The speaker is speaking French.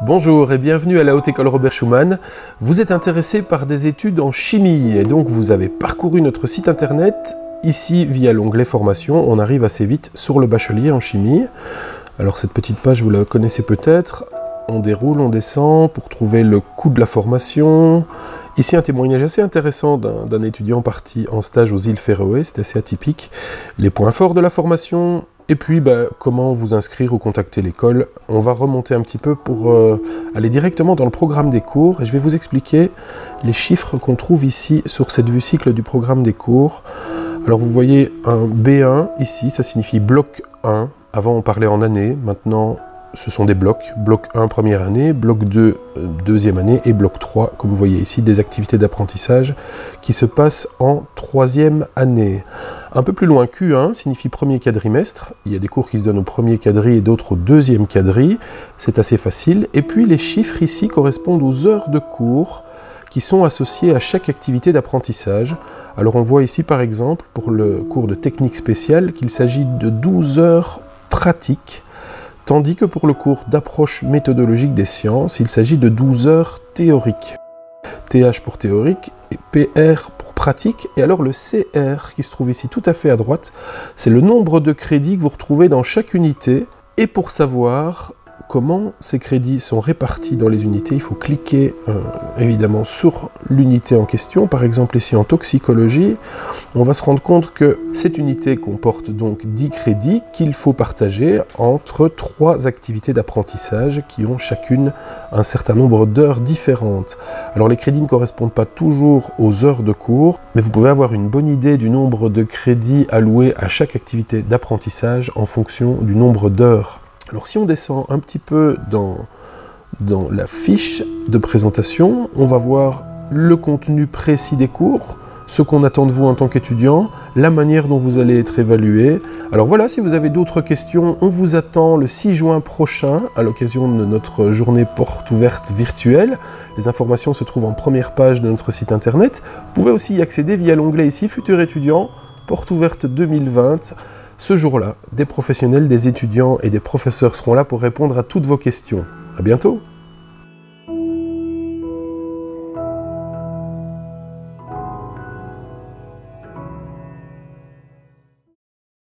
Bonjour et bienvenue à la Haute École Robert Schuman. Vous êtes intéressé par des études en chimie et donc vous avez parcouru notre site internet. Ici, via l'onglet formation, on arrive assez vite sur le bachelier en chimie. Alors cette petite page, vous la connaissez peut-être. On déroule, on descend pour trouver le coût de la formation. Ici, un témoignage assez intéressant d'un étudiant parti en stage aux îles Féroé, c'est assez atypique. Les points forts de la formation. Et puis, comment vous inscrire ou contacter l'école. On va remonter un petit peu pour aller directement dans le programme des cours. Et je vais vous expliquer les chiffres qu'on trouve ici sur cette vue cycle du programme des cours. Alors vous voyez un B1 ici, ça signifie bloc 1. Avant on parlait en année, maintenant ce sont des blocs. Bloc 1 première année, bloc 2 deuxième année et bloc 3, comme vous voyez ici, des activités d'apprentissage qui se passent en troisième année. Un peu plus loin, Q1 signifie premier quadrimestre. Il y a des cours qui se donnent au premier quadri et d'autres au deuxième quadri. C'est assez facile. Et puis les chiffres ici correspondent aux heures de cours qui sont associées à chaque activité d'apprentissage. Alors on voit ici par exemple pour le cours de technique spéciale qu'il s'agit de 12 heures pratiques, tandis que pour le cours d'approche méthodologique des sciences, il s'agit de 12 heures théoriques. TH pour théorique et PR pour pratique. Et alors le CR qui se trouve ici tout à fait à droite, c'est le nombre de crédits que vous retrouvez dans chaque unité. Et pour savoir comment ces crédits sont répartis dans les unités, il faut cliquer évidemment sur l'unité en question. Par exemple ici en toxicologie, on va se rendre compte que cette unité comporte donc 10 crédits qu'il faut partager entre 3 activités d'apprentissage qui ont chacune un certain nombre d'heures différentes. Alors les crédits ne correspondent pas toujours aux heures de cours, mais vous pouvez avoir une bonne idée du nombre de crédits alloués à chaque activité d'apprentissage en fonction du nombre d'heures. Alors si on descend un petit peu dans la fiche de présentation, on va voir le contenu précis des cours, ce qu'on attend de vous en tant qu'étudiant, la manière dont vous allez être évalué. Alors voilà, si vous avez d'autres questions, on vous attend le 6 juin prochain à l'occasion de notre journée porte ouverte virtuelle. Les informations se trouvent en première page de notre site internet. Vous pouvez aussi y accéder via l'onglet ici, Futurs étudiants, porte ouverte 2020. Ce jour-là, des professionnels, des étudiants et des professeurs seront là pour répondre à toutes vos questions. À bientôt!